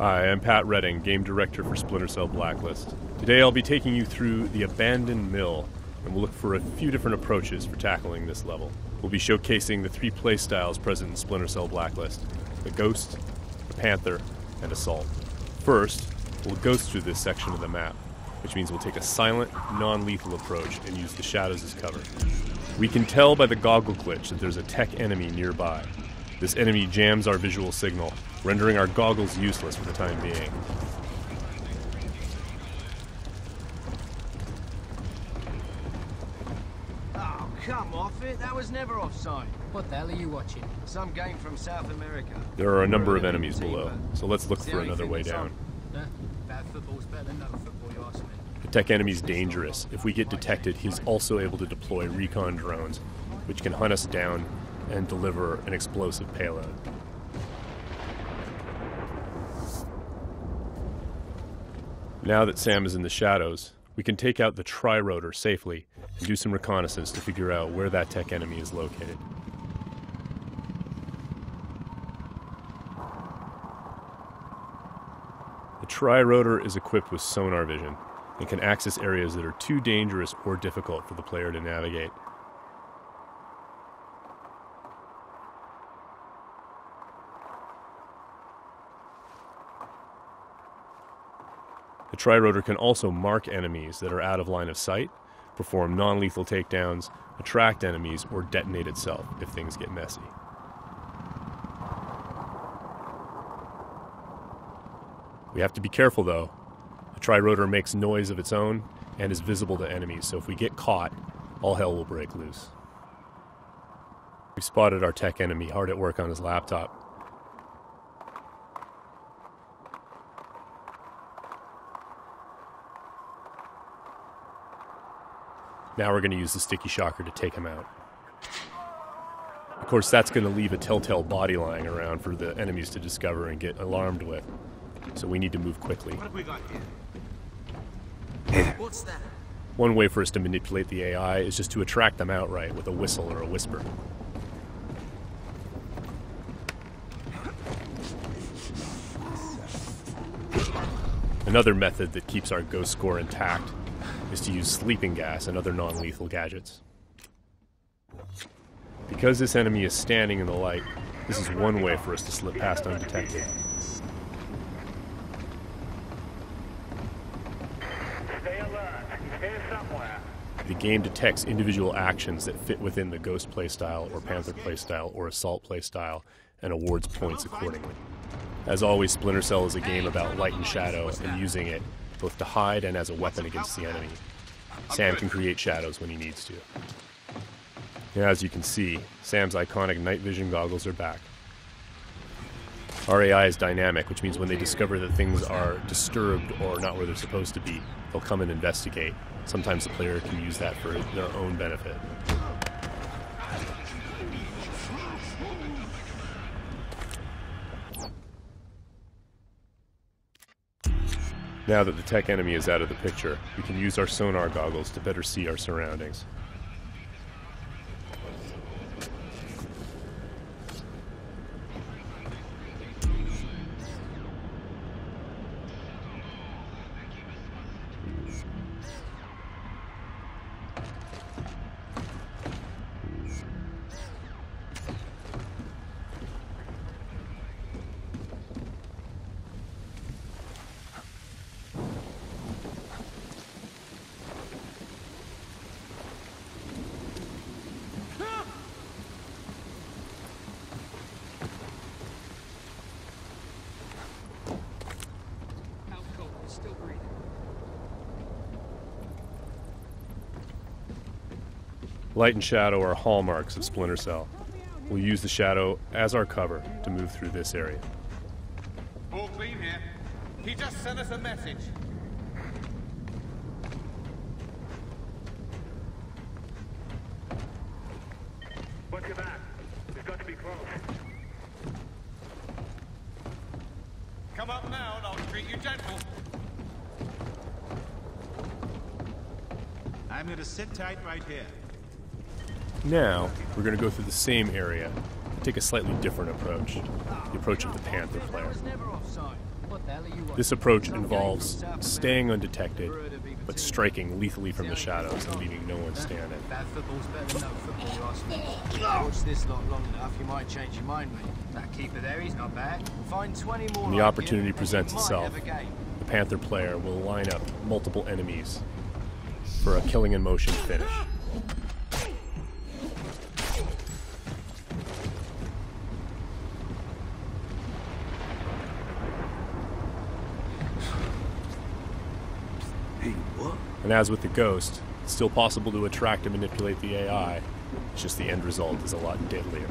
Hi, I'm Pat Redding, Game Director for Splinter Cell Blacklist. Today I'll be taking you through the Abandoned Mill, and we'll look for a few different approaches for tackling this level. We'll be showcasing the three playstyles present in Splinter Cell Blacklist: the Ghost, the Panther, and Assault. First, we'll ghost through this section of the map, which means we'll take a silent, non-lethal approach and use the shadows as cover. We can tell by the goggle glitch that there's a tech enemy nearby. This enemy jams our visual signal, rendering our goggles useless for the time being. Oh, come off it. That was never offside. What the hell are you watching? Some game from South America. There are a number of enemies below, so let's look for another way down. Bad football's better than no football, you ask me. The tech enemy's dangerous. If we get detected, he's also able to deploy recon drones, which can hunt us down and deliver an explosive payload. Now that Sam is in the shadows, we can take out the Tri-Rotor safely and do some reconnaissance to figure out where that tech enemy is located. The Tri-Rotor is equipped with sonar vision and can access areas that are too dangerous or difficult for the player to navigate. The Tri-Rotor can also mark enemies that are out of line of sight, perform non-lethal takedowns, attract enemies, or detonate itself if things get messy. We have to be careful though. The Tri-Rotor makes noise of its own and is visible to enemies, so if we get caught, all hell will break loose. We spotted our tech enemy hard at work on his laptop. Now we're going to use the sticky shocker to take him out. Of course, that's going to leave a telltale body lying around for the enemies to discover and get alarmed with. So we need to move quickly. What have we got here? What's that? One way for us to manipulate the AI is just to attract them outright with a whistle or a whisper. Another method that keeps our ghost score intact is to use sleeping gas and other non-lethal gadgets. Because this enemy is standing in the light, this is one way for us to slip past undetected. Stay alert. He's here somewhere. The game detects individual actions that fit within the Ghost playstyle or Panther playstyle or Assault playstyle and awards points accordingly. As always, Splinter Cell is a game about light and shadow and using it both to hide and as a weapon against the enemy. Sam can create shadows when he needs to. Now, as you can see, Sam's iconic night vision goggles are back. Our AI is dynamic, which means when they discover that things are disturbed or not where they're supposed to be, they'll come and investigate. Sometimes the player can use that for their own benefit. Now that the tech enemy is out of the picture, we can use our sonar goggles to better see our surroundings. Still breathing. Light and shadow are hallmarks of Splinter Cell. We'll use the shadow as our cover to move through this area. All clean here. He just sent us a message. What's your back? We've got to be close. Come up now and I'll treat you gentle. I'm gonna sit tight right here. Now, we're going to go through the same area, take a slightly different approach, the approach of the Panther player. That was never offside. What the hell are you watching? This approach involves staying undetected, but striking lethally from the shadows and leaving no one standing. Bad football's better than no football, you ask me. Watch this lot long enough, you might change your mind, mate. That keeper there, he's not bad. Find 20 more When the like opportunity him, and presents you might itself, have a game. the Panther player will line up multiple enemies for a killing in motion finish. And as with the Ghost, it's still possible to attract and manipulate the AI. It's just the end result is a lot deadlier.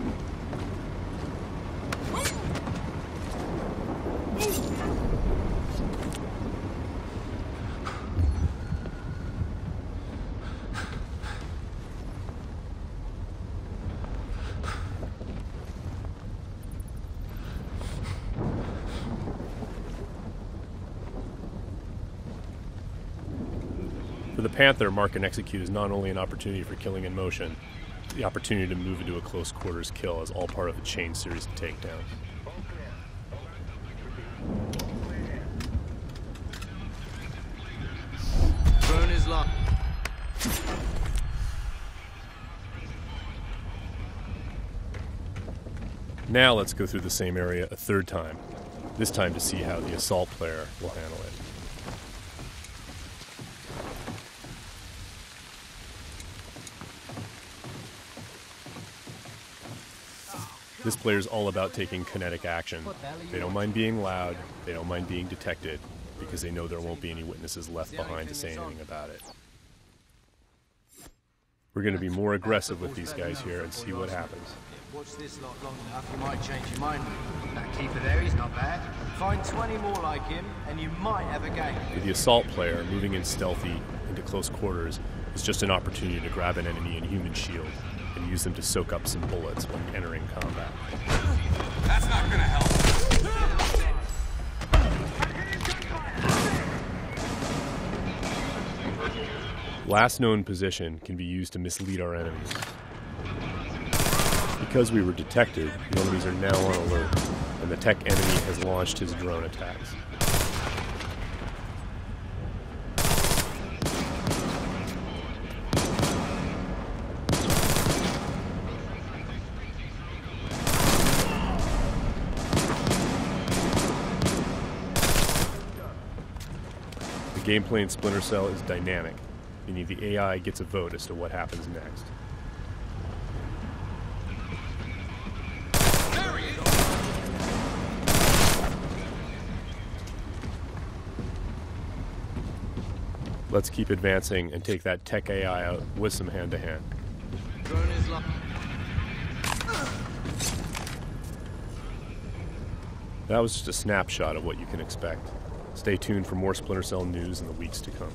For the Panther, mark and execute is not only an opportunity for killing in motion, the opportunity to move into a close quarters kill is all part of a chain series of takedowns. Drone is locked. Now let's go through the same area a third time, this time to see how the assault player will handle it. This player is all about taking kinetic action. They don't mind being loud, they don't mind being detected, because they know there won't be any witnesses left behind to say anything about it. We're going to be more aggressive with these guys here and see what happens. Watch this lot long enough, you might change your mind, mate. That keeper there, he's not bad. Find 20 more like him, and you might have a game. For the assault player, moving in stealthy into close quarters is just an opportunity to grab an enemy in human shield and use them to soak up some bullets when entering combat. That's not gonna help. Last known position can be used to mislead our enemies. Because we were detected, the enemies are now on alert, and the tech enemy has launched his drone attacks. The gameplay in Splinter Cell is dynamic, meaning the AI gets a vote as to what happens next. Let's keep advancing and take that tech AI out with some hand-to-hand. Drone is locked. That was just a snapshot of what you can expect. Stay tuned for more Splinter Cell news in the weeks to come.